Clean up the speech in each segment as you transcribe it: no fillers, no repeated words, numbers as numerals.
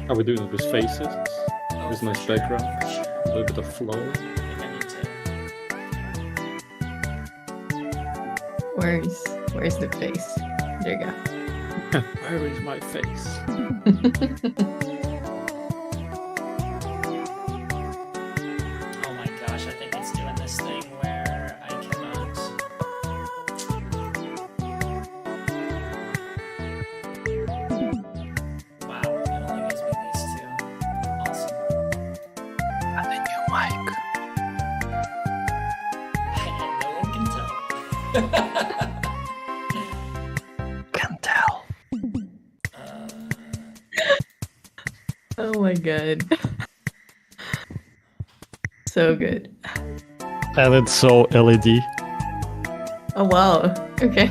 How we doing it with faces? Oh, With for nice sure, background, for sure. a little bit of flow. I think I need to. Where's the face? There you go. Where is my face? Oh my gosh, I think it's doing this thing where I cannot. Wow, it only gives me these two. Awesome. And a new mic. And no one can tell. Can tell. Oh my god. So good. And it's so LED. Oh wow. Okay.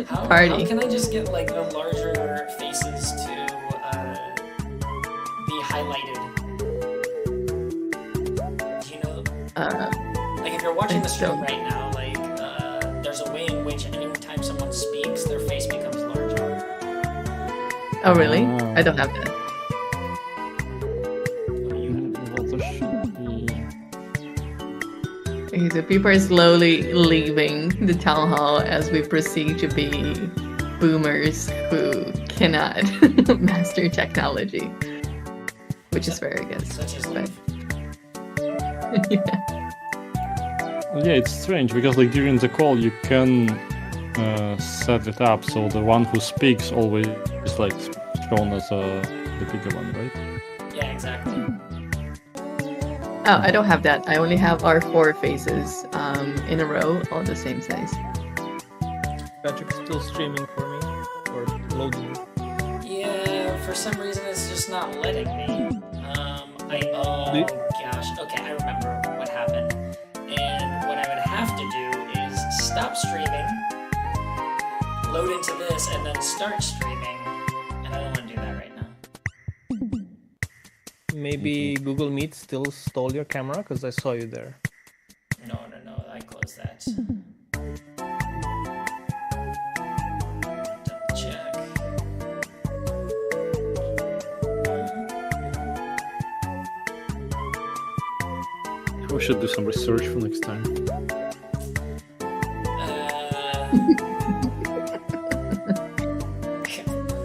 How Party. can I just get like the larger faces to be highlighted? Do you know? Like if you're watching the stream right now, like there's a way in which anytime someone speaks, their face becomes larger. Oh really? I don't have that. Oh, you have it. What the shit? Okay, so people are slowly leaving the town hall as we proceed to be boomers who cannot master technology, which is very good. Such as life. Yeah. Yeah, it's strange because like during the call you can set it up so the one who speaks always is like shown as the bigger one, right? Yeah, exactly. Oh, I don't have that. I only have our 4 faces in a row, all the same size. Patrick's still streaming for me or loading. Yeah, for some reason it's just not letting me. Oh gosh. Okay, I remember what happened. And what I would have to do is stop streaming, load into this, and then start streaming. And I don't want to do that right now. Maybe Google Meet still stole your camera because I saw you there. No, I closed that. Double check. We should do some research for next time.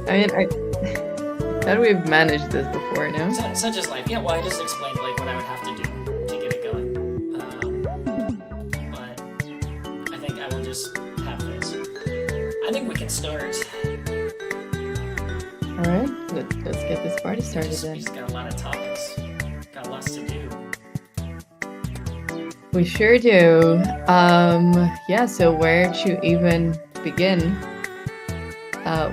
I mean, how do we've managed this before, no? Such as life. Yeah, well, I just explained like what I would have to do to get it going. But I think I will just have this. I think we can start. All right, let's get this party started We then. just got a lot of topics. Got lots to do. We sure do. Yeah, so where to even begin?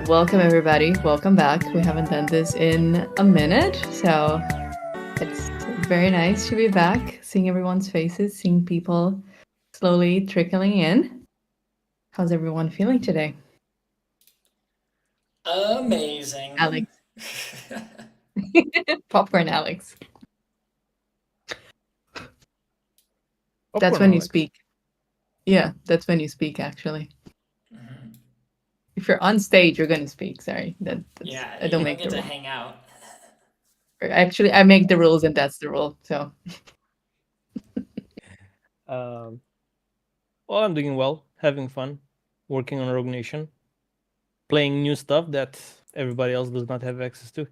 Welcome everybody, welcome back. We haven't done this in a minute, so it's very nice to be back, seeing everyone's faces, seeing people slowly trickling in. How's everyone feeling today? Amazing. Alex. Popcorn Alex. That's when you speak. Yeah, that's when you speak, actually. Mm-hmm. If you're on stage, you're gonna speak. Sorry, Yeah, I don't you make get the to rule. hang out. Actually, I make the rules, and that's the rule. So. Well, I'm doing well, having fun, working on Rogue Nation, playing new stuff that everybody else does not have access to.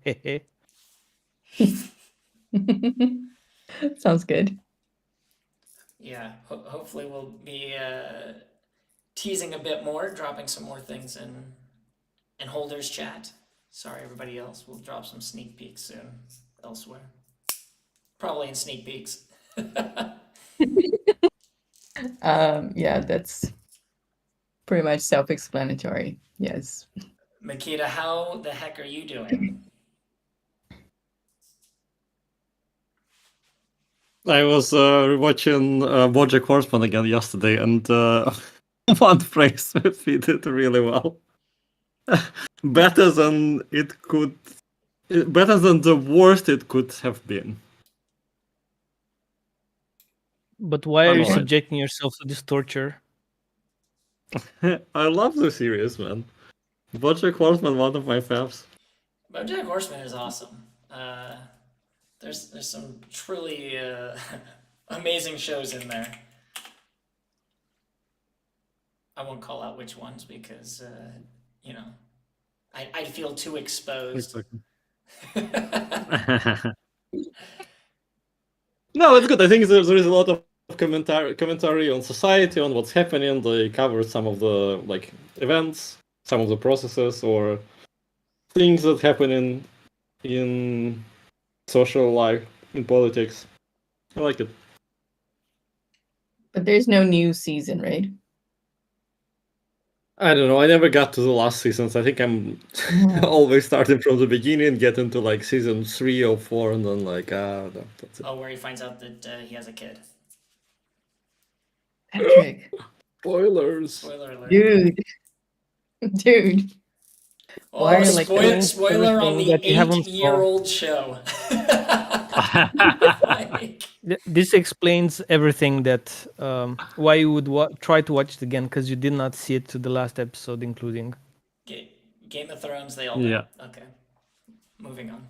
Sounds good. Yeah, hopefully we'll be teasing a bit more, dropping some more things in Holders chat. Sorry, everybody else. We'll drop some sneak peeks soon elsewhere. Probably in sneak peeks. Yeah, that's pretty much self-explanatory. Yes. Makita, how the heck are you doing? I was watching BoJack Horseman again yesterday, and one phrase fit it really well. Better than the worst it could have been. But why are you Alright. subjecting yourself to this torture? I love the series, man. BoJack Horseman, one of my faves. BoJack Horseman is awesome. There's some truly amazing shows in there. I won't call out which ones because you know I feel too exposed. Exactly. No, it's good. I think there is a lot of commentary on society, on what's happening. They cover some of the like events, some of the processes, or things that happen in social life, in politics. I like it. But there's no new season, right? I don't know. I never got to the last seasons. I think I'm always starting from the beginning, get into like season 3 or 4, and then like no, that's it. Oh, where he finds out that he has a kid. Patrick. Spoilers. Spoiler alert. Dude. Why Oh, are you like this? spoiler on Everything the that you haven't saw. 8-year-old show. Like, This explains everything that why you would try to watch it again, because you did not see it to the last episode, including. Game of Thrones, they all Yeah. know. Okay. Moving on.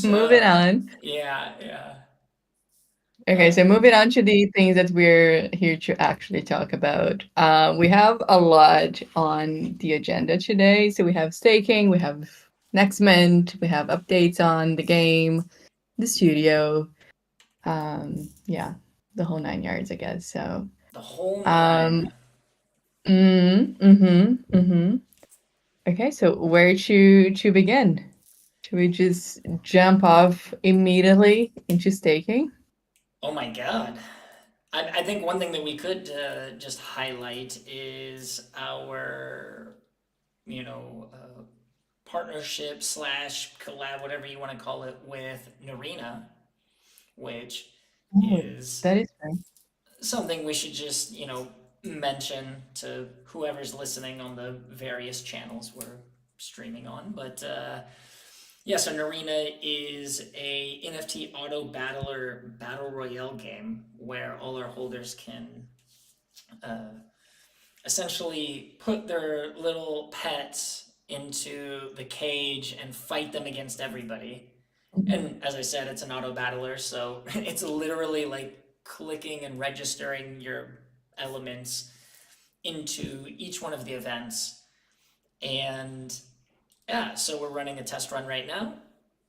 Moving on. Yeah. Okay, so moving on to the things that we're here to actually talk about. We have a lot on the agenda today. So we have staking, we have next mint, we have updates on the game, the studio. Yeah, the whole 9 yards, I guess. So The whole nine. Okay, so where to begin? Should we just jump off immediately into staking? Oh my god. I think one thing that we could just highlight is our, partnership slash collab, whatever you want to call it, with Narena, which is That is fair. something we should just, mention to whoever's listening on the various channels we're streaming on. But yeah, so Narena is a NFT auto battler battle royale game where all our holders can essentially put their little pets into the cage and fight them against everybody. And as I said, it's an auto battler, so it's literally like clicking and registering your elements into each one of the events. And yeah, so we're running a test run right now.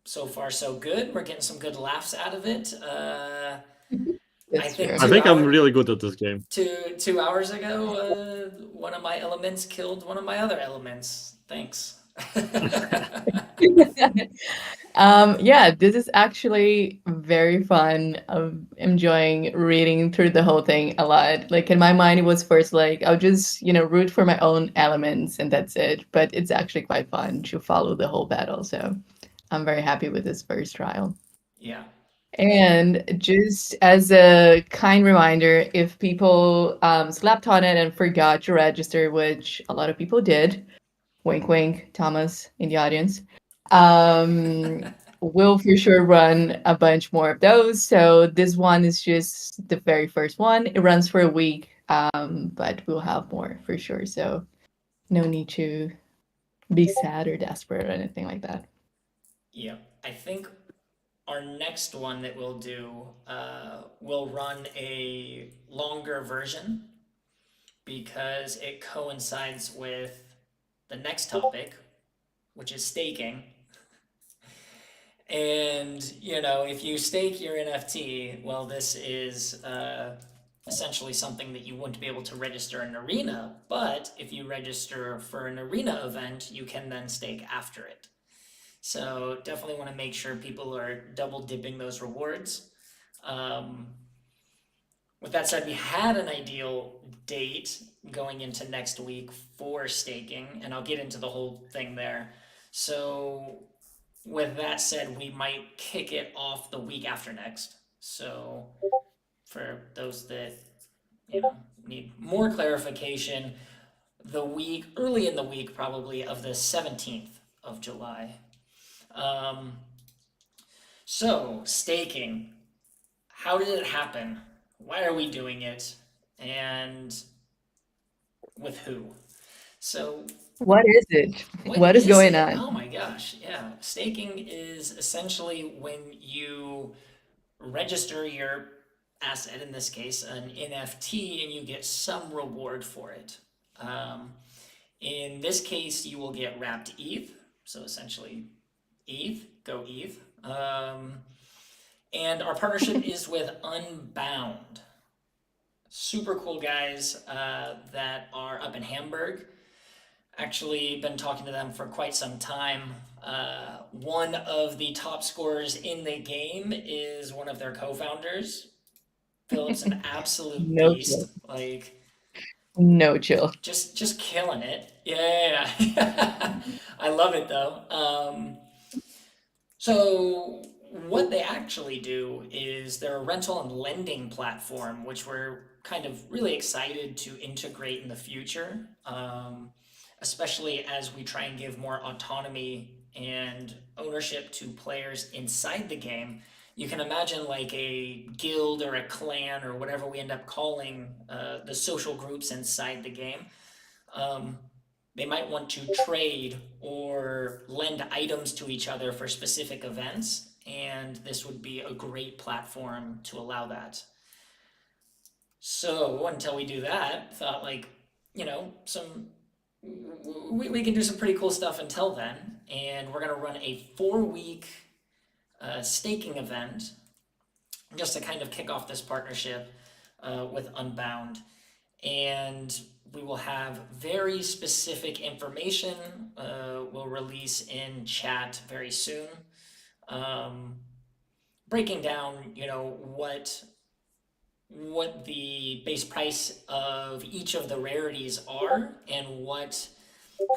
So far, so good. We're getting some good laughs out of it. That's think fair. I think I'm really good at this game. 2 hours ago, one of my elements killed one of my other elements. Thanks. Yeah, this is actually very fun. I'm enjoying reading through the whole thing a lot. Like in my mind, it was first like I'll just, root for my own elements and that's it. But it's actually quite fun to follow the whole battle. So I'm very happy with this first trial. Yeah. And just as a kind reminder, if people slept on it and forgot to register, which a lot of people did, wink, wink, Thomas in the audience, we'll for sure run a bunch more of those. So this one is just the very first one. It runs for a week, but we'll have more for sure. So no need to be sad or desperate or anything like that. Yeah. I think our next one that we'll do will run a longer version because it coincides with the next topic, which is staking. And, if you stake your NFT, well, this is essentially something that you wouldn't be able to register in Arena. But if you register for an Arena event, you can then stake after it. So definitely want to make sure people are double dipping those rewards. With that said, we had an ideal date going into next week for staking, and I'll get into the whole thing there. So with that said, we might kick it off the week after next. So for those that need more clarification, early in the week probably of the 17th of July. So staking, how did it happen? Why are we doing it? And with who? So What is it? What is going on? Oh my gosh, yeah. Staking is essentially when you register your asset, in this case, an NFT, and you get some reward for it. Um, in this case, you will get wrapped ETH, so essentially ETH, go ETH. And our partnership is with Unbound. Super cool guys that are up in Hamburg. Actually, been talking to them for quite some time. One of the top scorers in the game is one of their co-founders. Philip's an absolute No chill. beast. Like, No chill. just killing it. Yeah. I love it though. So what they actually do is they're a rental and lending platform, which we're kind of really excited to integrate in the future, especially as we try and give more autonomy and ownership to players inside the game. You can imagine like a guild or a clan or whatever we end up calling the social groups inside the game. Um, they might want to trade or lend items to each other for specific events, and this would be a great platform to allow that. So until we do that, thought like, some we can do some pretty cool stuff until then, and we're gonna run a 4 week staking event just to kind of kick off this partnership with Unbound. And we will have very specific information we'll release in chat very soon, breaking down what the base price of each of the rarities are and what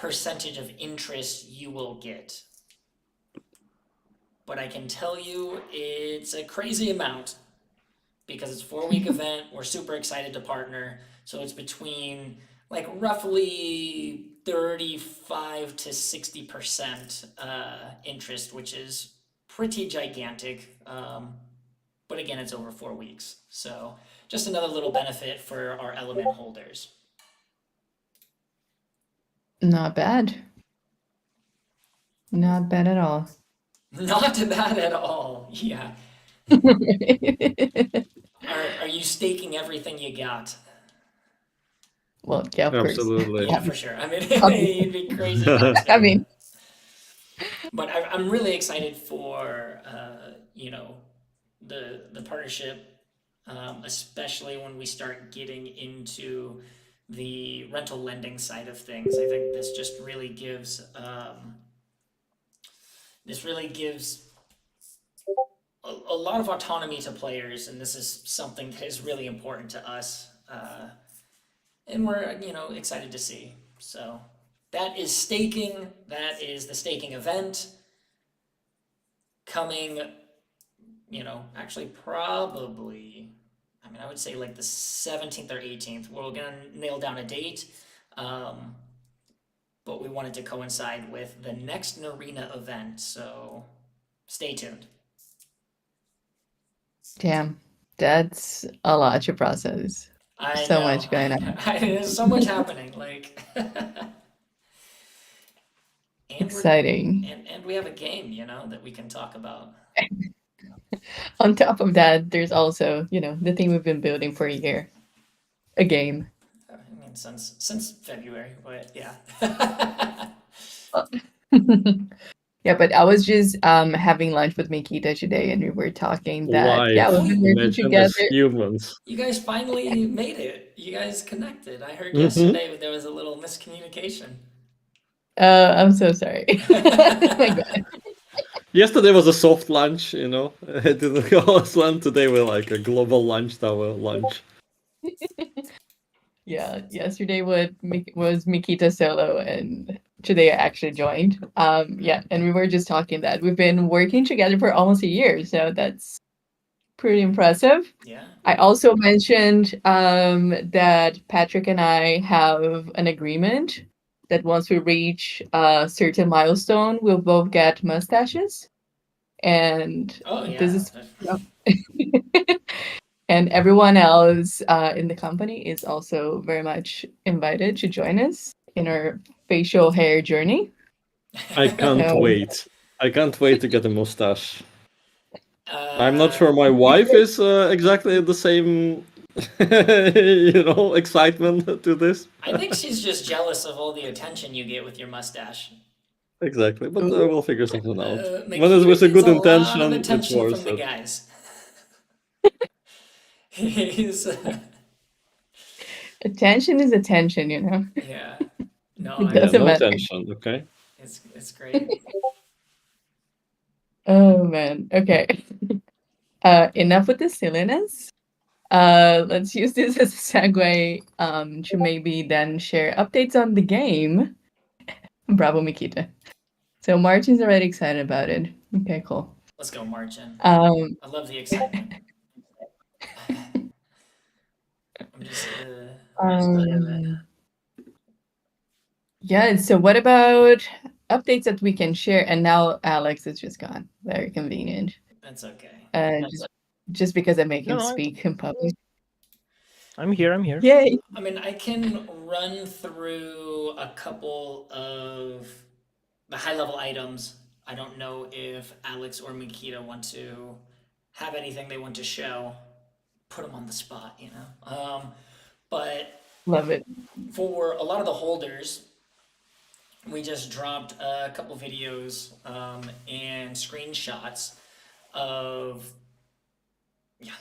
percentage of interest you will get. But I can tell you it's a crazy amount because it's a 4 week event. We're super excited to partner. So it's between like roughly 35 to 60% interest, which is pretty gigantic. But again, it's over 4 weeks. So just another little benefit for our element holders. Not bad. Not bad at all. Not bad at all. Yeah. Are you staking everything you got? Well, yeah, of Absolutely. Yeah, for sure. I mean, it'd be crazy not course. to. I mean, But I'm really excited for the partnership, especially when we start getting into the rental lending side of things. I think this just really gives a lot of autonomy to players, and this is something that is really important to us, and we're excited to see. So that is staking. That is the staking event coming. Actually, probably. I mean, I would say like the 17th or 18th. We're gonna nail down a date, but we wanted to coincide with the next Narena event, so stay tuned. damn, that's a lot to process. I So know. much going on. There's so much happening. Like, Exciting. and we have a game, that we can talk about. On top of that, there's also, the thing we've been building for a year. A game. I mean, since February, but yeah. Yeah, but I was just having lunch with Mikita today, and we were talking that Life. we've been working Imagine together. as humans. You guys finally made it. You guys connected. I heard yesterday there was a little miscommunication. I'm so sorry. Oh my God. Yesterday was a soft lunch, It didn't go as planned. Today we're like a global lunch tower lunch. Yeah, yesterday was Mikita solo, and today I actually joined. Yeah, and we were just talking that we've been working together for almost a year, so that's pretty impressive. Yeah. I also mentioned that Patrick and I have an agreement that once we reach a certain milestone, we'll both get mustaches. And Oh yeah. this is and everyone else in the company is also very much invited to join us in our facial hair journey. I can't No. wait. I can't wait to get a mustache. I'm not Uh, sure my wife is exactly the same, excitement to this. I think she's just jealous of all the attention you get with your mustache. Exactly, but Ooh, we'll figure something out. When it's Makita with a gets good a lot of intention, it's attention from worth the it. guys. He's, attention is attention, you know. yeah. No, It Yeah, doesn't no matter. tension, okay? it's great. Oh man. Okay. Enough with the silliness. Let's use this as a segue to maybe then share updates on the game. Bravo, Mikita. So Martin's already excited about it. Okay, cool. Let's go, Margin. Um, I love the excitement. I'm just um, yeah, so what about updates that we can share? And now Alex is just gone. Very convenient. that's okay. Just because I make him No, speak in public. I'm here. I'm here. Yay! I mean, I can run through a couple of the high level items. I don't know if Alex or Mikita want to have anything they want to show. Put them on the spot, you know. But Love it. for a lot of the holders, we just dropped a couple videos and screenshots of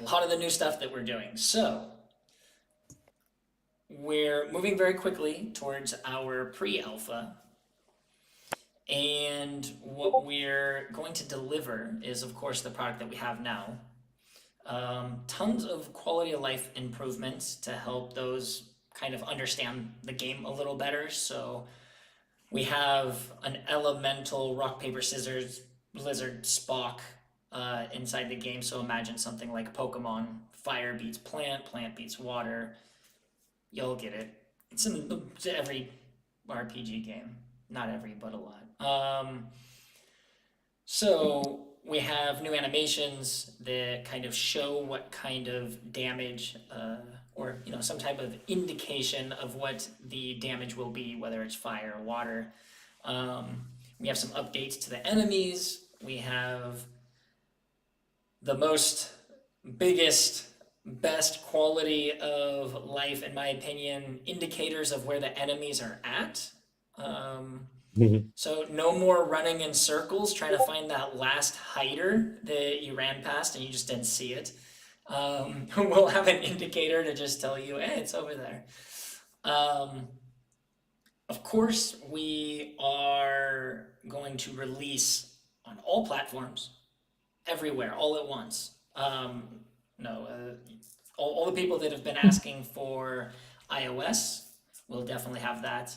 a lot of the new stuff that we're doing. So we're moving very quickly towards our pre-alpha. And what we're going to deliver is, of course, the product that we have now. Tons of quality of life improvements to help those kind of understand the game a little better. So we have an elemental rock, paper, scissors, lizard, Spock inside the game. So imagine something like Pokemon fire beats plant, plant beats water. You'll get it. It's in every RPG game. Not every, but a lot. So we have new animations that kind of show what kind of damage or some type of indication of what the damage will be, whether it's fire or water. We have some updates to the enemies. We have the most biggest best quality of life, in my opinion, indicators of where the enemies are at. So no more running in circles trying to find that last hider that you ran past and you just didn't see it. We'll have an indicator to just tell you, hey, it's over there. Of course, we are going to release on all platforms, everywhere, all at once. No, all the people that have been asking for iOS will definitely have that.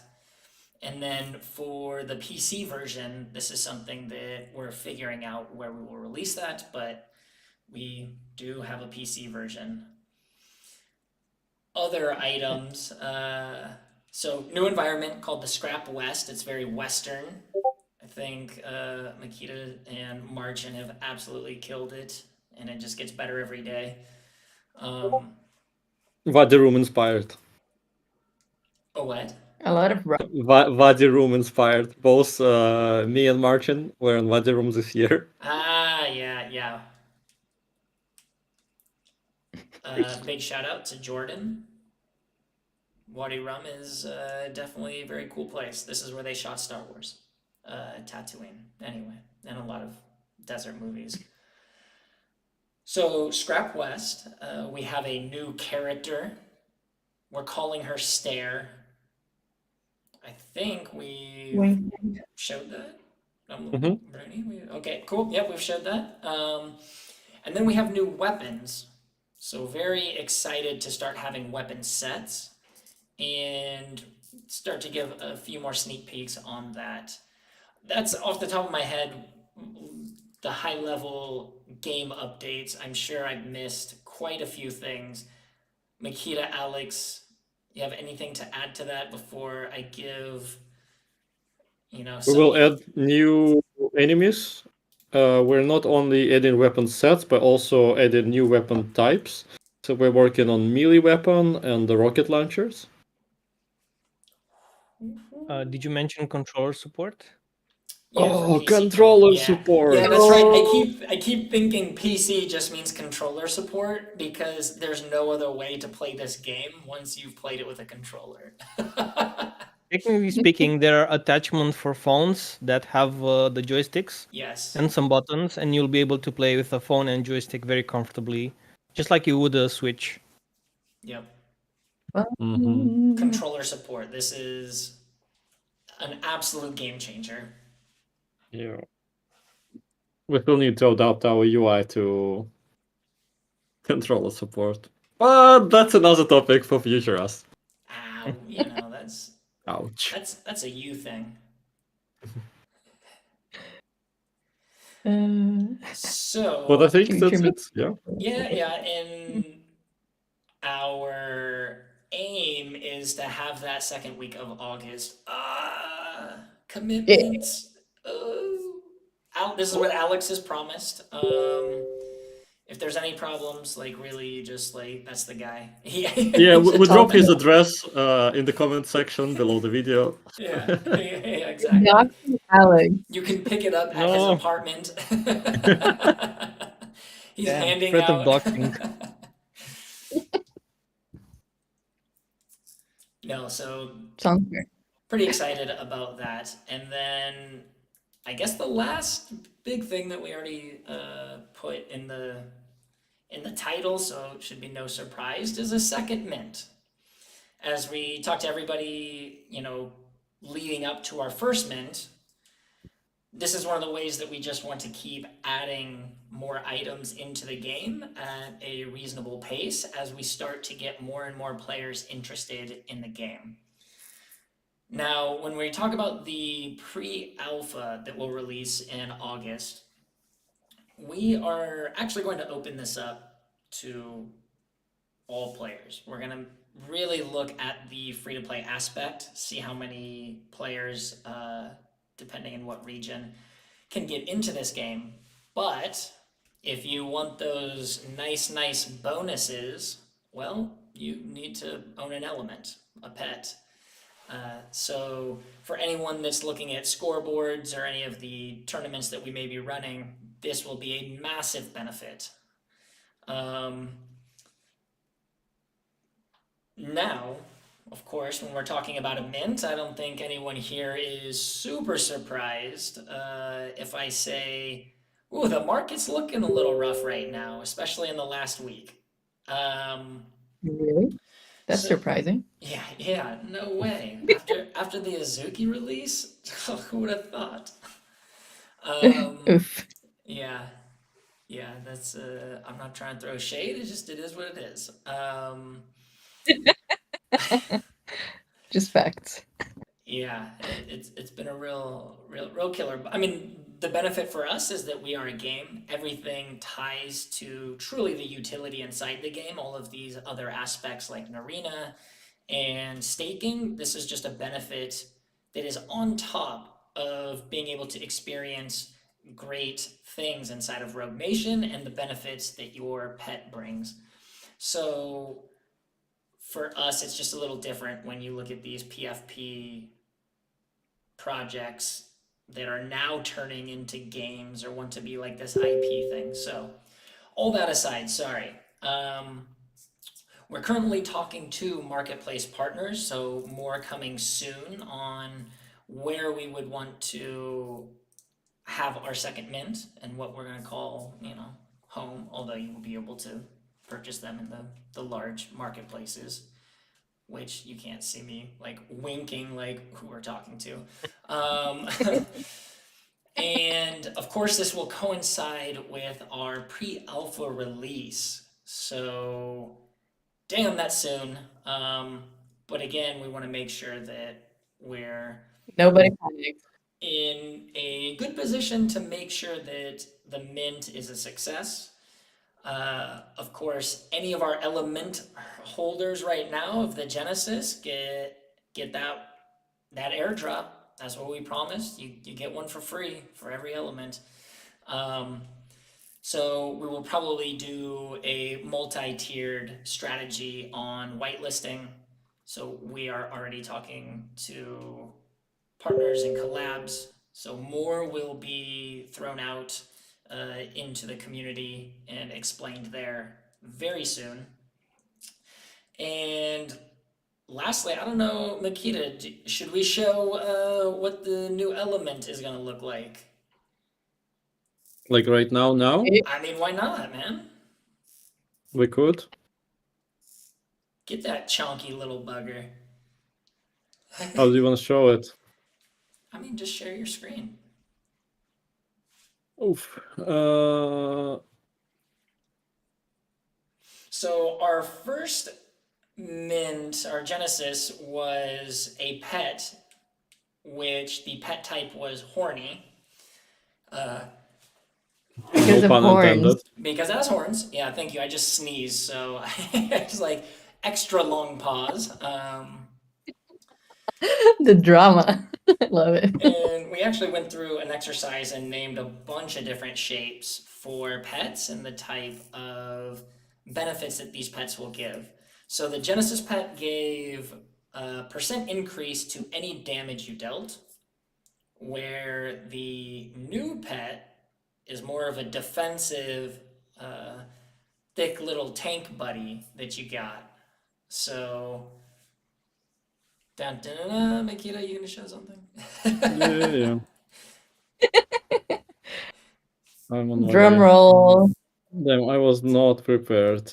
And then for the PC version, this is something that we're figuring out where we will release that, but we do have a PC version. Other items, so new environment called the Scrap West. It's very Western. I think Makita and Marchin have absolutely killed it, and it just gets better every day. Vadi Room inspired. Oh, what? A lot of Vadi Room inspired. Both me and Martin were in Vadi Room this year. Ah, yeah. Big shout out to Jordan. Wadi Rum is definitely a very cool place. This is where they shot Star Wars, Tatooine, anyway, and a lot of desert movies. So Scrap West, we have a new character. We're calling her Stare. I think we wing. showed that. Mhm. Bruni? Okay, cool. Yep, we've showed that. And then we have new weapons. So very excited to start having weapon sets and start to give a few more sneak peeks on that. That's off the top of my head, the high level game updates. I'm sure I've missed quite a few things. Makita, Alex, you have anything to add to that before I give, We some will add new enemies. We're not only adding weapon sets, but also added new weapon types. So we're working on melee weapon and the rocket launchers. Did you mention controller support? Yeah, for Oh, PC playing. controller Yeah. Yeah, support. that's right. I Oh, keep I keep thinking PC just means controller support because there's no other way to play this game once you've played it with a controller. Technically speaking, there are attachments for phones that have the joysticks Yes. and some buttons, and you'll be able to play with a phone and joystick very comfortably, just like you would a Switch. Yep. Mm-hmm. Controller support. This is an absolute game changer. Yeah. We still need to adapt our UI to controller support. But that's another topic for future us. Ow, that's Ouch. that's a you thing. But I So, think future that's me. it. Yeah. yeah, and our aim is to have that second week of August. Yeah. Commitments. This is what Alex has promised. If there's any problems, like really, just like that's the guy. Yeah, He should we tell drop me. his address in the comment section below the video. Yeah, yeah, Not exactly. Alex. You can pick it up at his No, apartment. He's damn, handing threat of out. doxing. No, so Sounds fair. pretty excited about that. And then I guess the last big thing that we already put in the title, so it should be no surprise, is a second mint. As we talked to everybody, leading up to our first mint, this is one of the ways that we just want to keep adding more items into the game at a reasonable pace as we start to get more and more players interested in the game. Now, when we talk about the pre-alpha that will release in August, we are actually going to open this up to all players. We're going to really look at the free-to-play aspect, see how many players, depending on what region, can get into this game. But if you want those nice bonuses, well, you need to own an element, a pet. So for anyone that's looking at scoreboards or any of the tournaments that we may be running, this will be a massive benefit. Um, Now, of course, when we're talking about a mint, I don't think anyone here is super surprised if I say, "Ooh, the market's looking a little rough right now, especially in the last week." Um, Really? That's so surprising. yeah, no way. After the Azuki release, who would have thought? Um, Oof. yeah, yeah, that's I'm not trying to throw shade. It is what it is. Just facts. Yeah, it's been a real killer. I mean, the benefit for us is that we are a game. Everything ties to truly the utility inside the game. All of these other aspects like Narena and staking, this is just a benefit that is on top of being able to experience great things inside of Rogue Nation and the benefits that your pet brings. So for us, it's just a little different when you look at these PFP projects that are now turning into games or want to be like this IP thing. So, all that aside, sorry. We're currently talking to marketplace partners, so more coming soon on where we would want to have our second mint and what we're going to call, home, although you will be able to purchase them in the large marketplaces, which you can't see me like winking like who we're talking to. Um, and of course, this will coincide with our pre alpha release. So, damn, that's soon. But again, we want to make sure that we're Nobody panics. in a good position to make sure that the mint is a success. Of course, any of our element holders right now of the Genesis get that airdrop. That's what we promised. You get one for free for every element. Um, so we will probably do a multi-tiered strategy on whitelisting. So we are already talking to partners and collabs So more will be thrown out into the community and explained there very soon. And lastly, I don't know, Makita, should we show what the new element is going to look like? Like right now, I mean, why not, man? we could. Get that chonky little bugger. How do you want to show it? I mean, just share your screen. Oof. So our first mint, our Genesis, was a pet, which the pet type was horny. Because No of pun horns. intended. Because it has horns. Yeah, thank you. I just sneezed, so it's like extra long pause. The drama. I love it. And we actually went through an exercise and named a bunch of different shapes for pets and the type of benefits that these pets will give. So the Genesis pet gave a percent increase to any damage you dealt, where the new pet is more of a defensive, thick little tank buddy that you got. So, dun dun dun, dun Makita, you gonna show something? Yeah. I'm on my Drum way. roll. Damn, I was not prepared.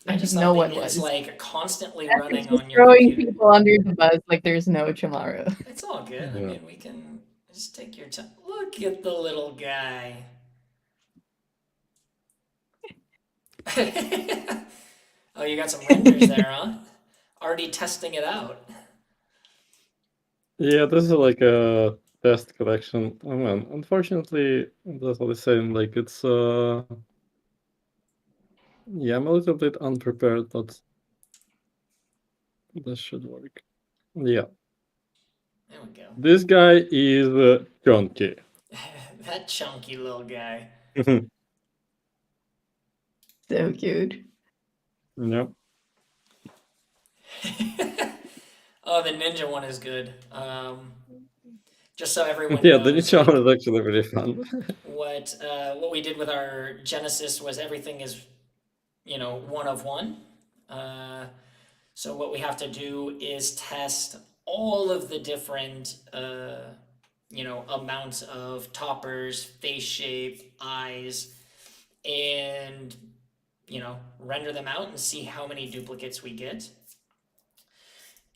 I just No thought one that it's was. like constantly It's running just on your throwing computer. people under the bus like there's no tomorrow. It's all good. I Yeah. mean, we can just take your time. Look at the little guy. Oh, you got some renders there, huh? Already testing it out. Yeah, this is like a test collection. Oh man, unfortunately, that's what I'm saying. Like it's yeah, I'm a little bit unprepared, but this should work. Yeah, There we go. this guy is chunky. That chunky little guy. So cute. Yeah. Oh, the ninja one is good. Just so everyone Yeah, the knows, ninja like, one is actually really fun. what we did with our Genesis was everything is, one of one. So what we have to do is test all of the different, amounts of toppers, face shape, eyes, and render them out and see how many duplicates we get.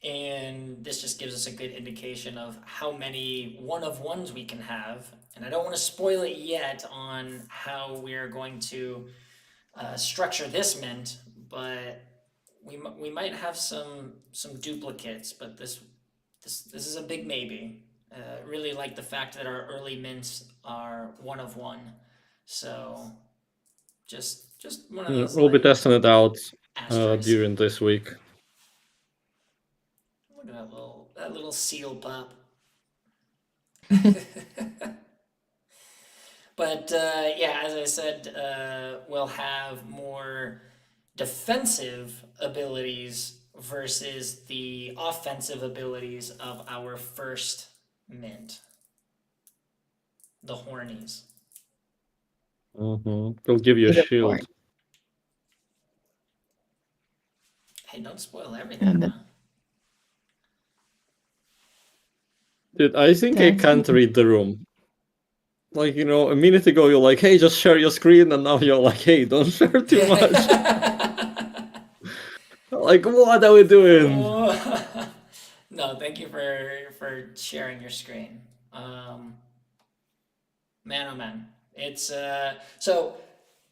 And this just gives us a good indication of how many one of ones we can have. And I don't want to spoil it yet on how we're going to structure this mint, but we might have some duplicates. But this is a big maybe. Really like the fact that our early mints are one of one. So just one of Yeah, those. we'll be like, testing it out asterisks. during this week. Look at that little seal pup. But yeah, as I said, we'll have more defensive abilities versus the offensive abilities of our first mint, the hornies. It'll give you a Either shield. horn. Hey, don't spoil everything, And huh? Dude, I think I That's can't read the room. Like, a minute ago you're like, hey, just share your screen, and now you're like, hey, don't share too much. Like, what are we doing? No, thank you for sharing your screen. Man, oh man, it's so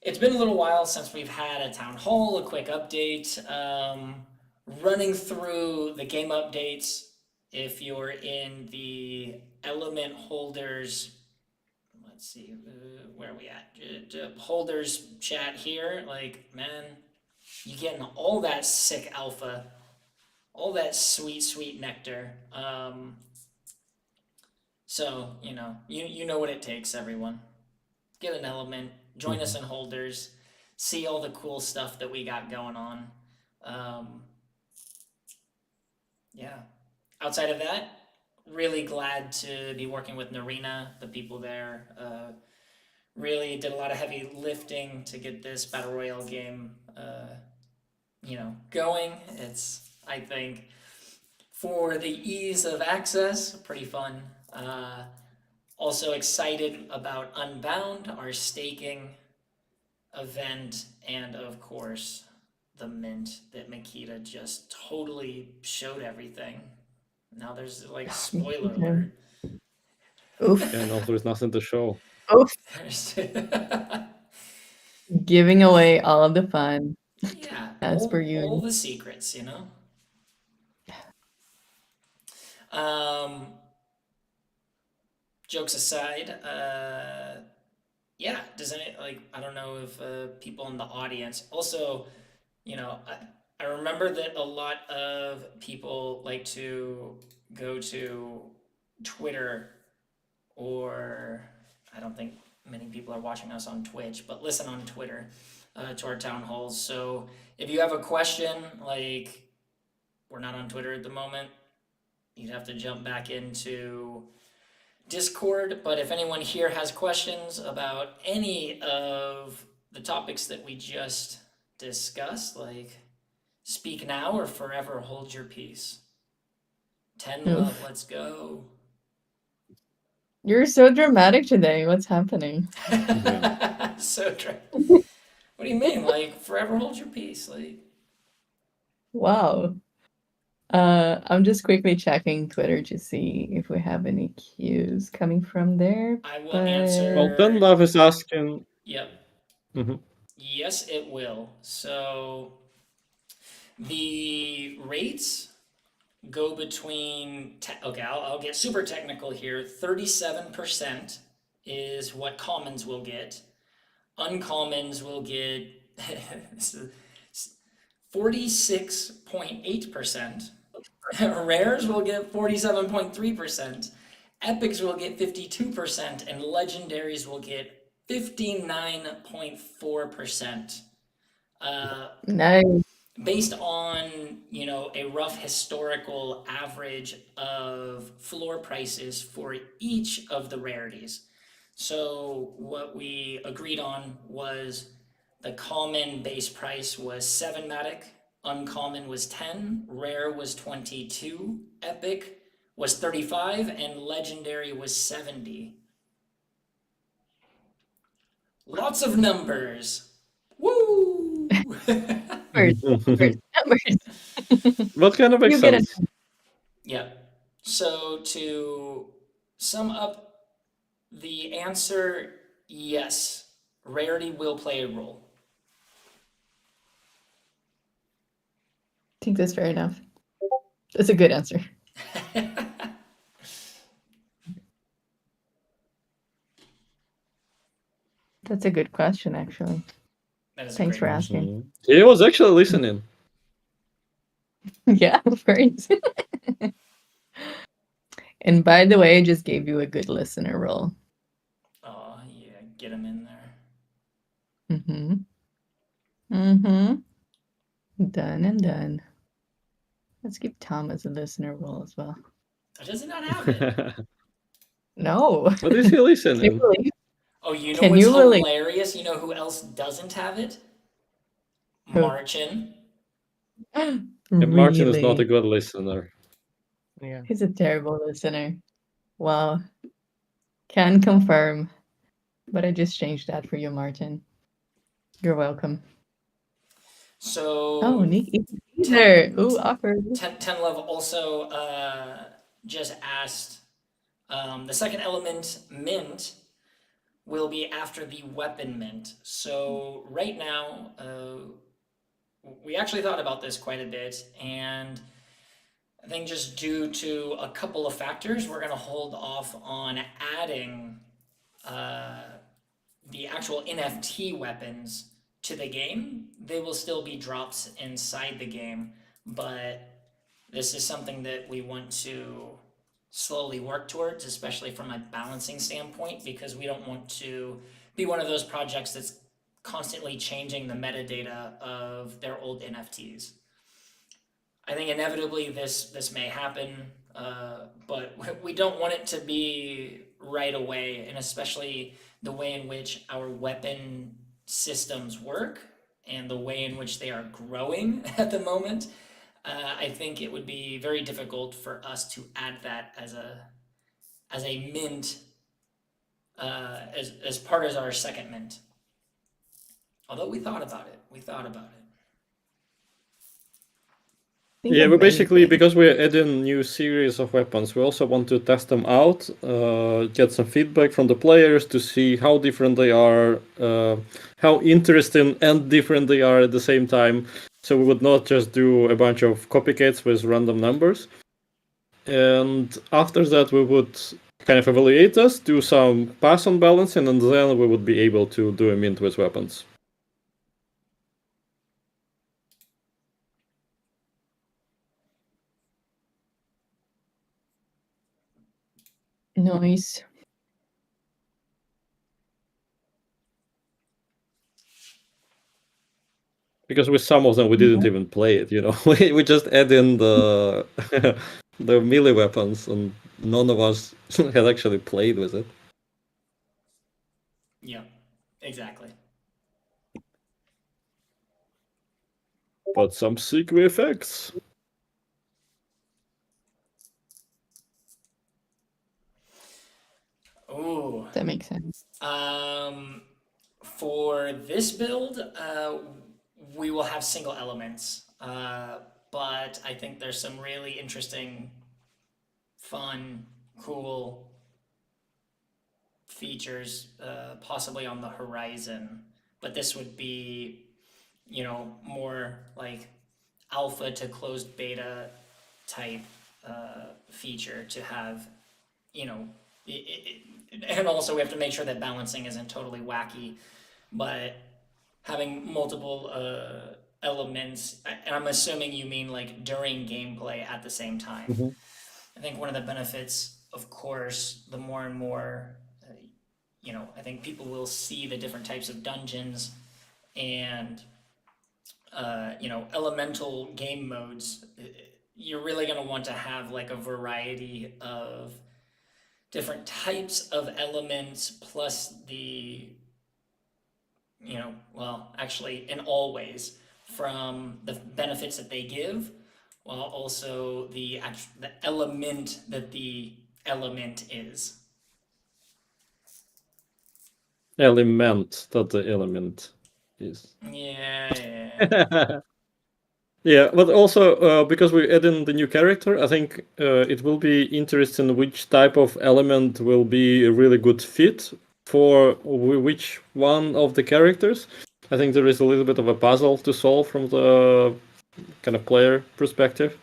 it's been a little while since we've had a town hall. A quick update, running through the game updates. If you're in the element holders, let's see, where are we at? Holders chat here. Like, man, you getting all that sick alpha, all that sweet nectar. So you know what it takes, everyone. Get an element, join us in holders, see all the cool stuff that we got going on. Yeah. Outside of that, really glad to be working with Narena, the people there. Really did a lot of heavy lifting to get this battle royale game, going. It's, I think, for the ease of access, pretty fun. Also excited about Unbound, our staking event, and of course, the mint that Makita just totally showed everything. Now there's like spoiler alert. Yeah, Oof. no, there's nothing to show. Oof. There's Giving away all of the fun, yeah, as per all usual. the secrets, Um, jokes aside, yeah, does any like I don't know if people in the audience also, I remember that a lot of people like to go to Twitter, or I don't think many people are watching us on Twitch, but listen on Twitter to our town halls. So if you have a question, like we're not on Twitter at the moment, you'd have to jump back into Discord. But if anyone here has questions about any of the topics that we just discussed, like speak now or forever hold your peace. 10 love, Oof. let's go. You're so dramatic today. What's happening? So true. What do you mean? Like forever hold your peace? Like Wow. I'm just quickly checking Twitter to see if we have any cues coming from there. I will But answer. Well, then Love is asking. Yep. Mhm. Yes, it will. So the rates go between. Okay, I'll get super technical here. 37% is what commons will get. Uncommons will get 46.8%. Rares will get 47.3%. Epics will get 52%, and legendaries will get 59.4%. nice. Based on, a rough historical average of floor prices for each of the rarities. So what we agreed on was the common base price was 7 Matic, uncommon was 10, rare was 22, epic was 35, and legendary was 70. Lots of numbers. Woo! Numbers. What kind of makes You get it. sense? Yeah. So to sum up the answer, yes, rarity will play a role. I think that's fair enough. That's a good answer. That's a good question, actually. That is a Thanks great for question. asking. He was actually listening. Yeah, very. And by the way, I just gave you a good listener role. Oh, yeah, get him in there. Mm-hmm. Mm-hmm. Done and done. Let's give Thomas a listener role as well. Does he not have it? No. What is he Can you listening? believe? Oh, you know Can what's you believe? hilarious? You know who else doesn't have it? Who? Marchin. And Martin is not a Really? good listener. Yeah. He's a terrible listener. Wow. Can confirm. But I just changed that for you, Martin. You're welcome. So Oh, Nick either. Ooh, awkward. 10 Love also just asked, the second element, mint, will be after the weapon mint. So right now, we actually thought about this quite a bit, and I think just due to a couple of factors, we're going to hold off on adding the actual NFT weapons to the game. They will still be drops inside the game, but this is something that we want to slowly work towards, especially from a balancing standpoint, because we don't want to be one of those projects that's constantly changing the metadata of their old NFTs. I think inevitably this may happen, but we don't want it to be right away, and especially the way in which our weapon systems work and the way in which they are growing at the moment. I think it would be very difficult for us to add that as a mint as part of our second mint. Although we thought about it, Think Yeah, of we many basically, things. because we're adding new series of weapons, we also want to test them out, get some feedback from the players to see how different they are, how interesting and different they are at the same time. So we would not just do a bunch of copycats with random numbers. And after that, we would kind of evaluate this, do some pass on balancing, and then we would be able to do a mint with weapons. Nice. Because with some of them we didn't even play it, we just add in the the melee weapons, and none of us had actually played with it. yeah, exactly. But some secret effects. Ooh. That makes sense. For this build, we will have single elements, but I think there's some really interesting, fun, cool features possibly on the horizon. But this would be, more like alpha to closed beta type feature to have, and also we have to make sure that balancing isn't totally wacky, but having multiple elements, and I'm assuming you mean like during gameplay at the same time. Mm-hmm. I think one of the benefits, of course, the more and more, I think people will see the different types of dungeons and, elemental game modes. You're really going to want to have like a variety of different types of elements plus the, well, actually, in all ways, from the benefits that they give, while also the element that the element is. Element that the element is. Yeah. Yeah, but also because we add in the new character, I think it will be interesting which type of element will be a really good fit for which one of the characters. I think there is a little bit of a puzzle to solve from the kind of player perspective.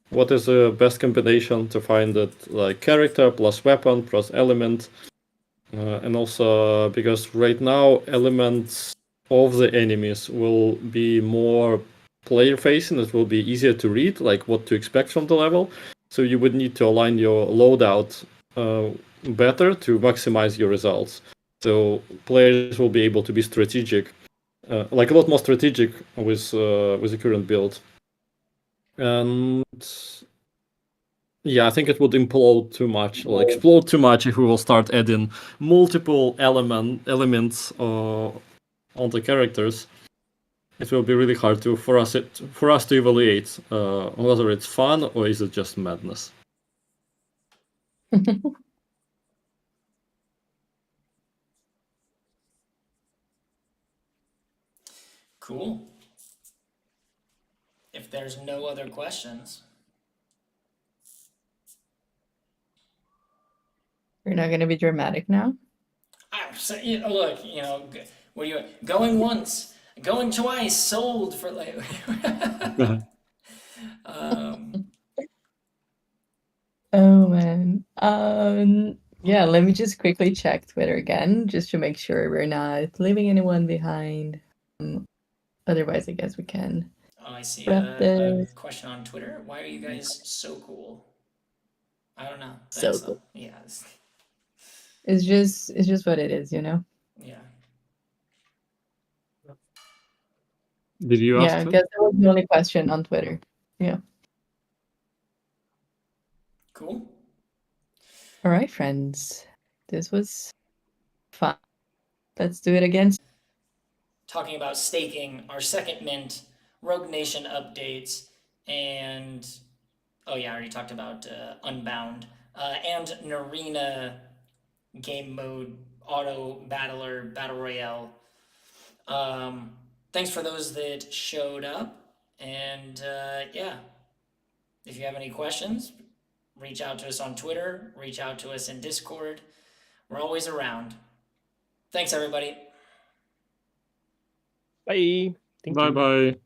What is the best combination to find that like character plus weapon plus element, and also because right now elements of the enemies will be more player facing. It will be easier to read, like what to expect from the level. So you would need to align your loadout better to maximize your results. So players will be able to be strategic, like a lot more strategic with the current build. And yeah, I think it would implode too much, or explode too much, if we will start adding multiple elements on the characters. It will be really hard for us to evaluate whether it's fun or is it just madness. Cool. If there's no other questions, You're not going to be dramatic now? look, what are you going once, going twice, sold for like. um, Oh man. Yeah, let me just quickly check Twitter again, just to make sure we're not leaving anyone behind. Otherwise, I guess we can oh, I see wrap a this. question on Twitter. Why are you guys so cool? I don't know. So Thanks though. cool. Yeah. It's just what it is, you know? Yeah. Did you Yeah, ask I that? guess that was the only question on Twitter. Yeah. Cool. All right, friends. This was fun. Let's do it again. Talking about staking, our second mint, Rogue Nation updates, and oh yeah, I already talked about Unbound and Narena game mode, auto battler, battle royale. Thanks for those that showed up, and yeah, if you have any questions, reach out to us on Twitter, reach out to us in Discord. We're always around. Thanks, everybody. Bye. Thank Bye you. bye.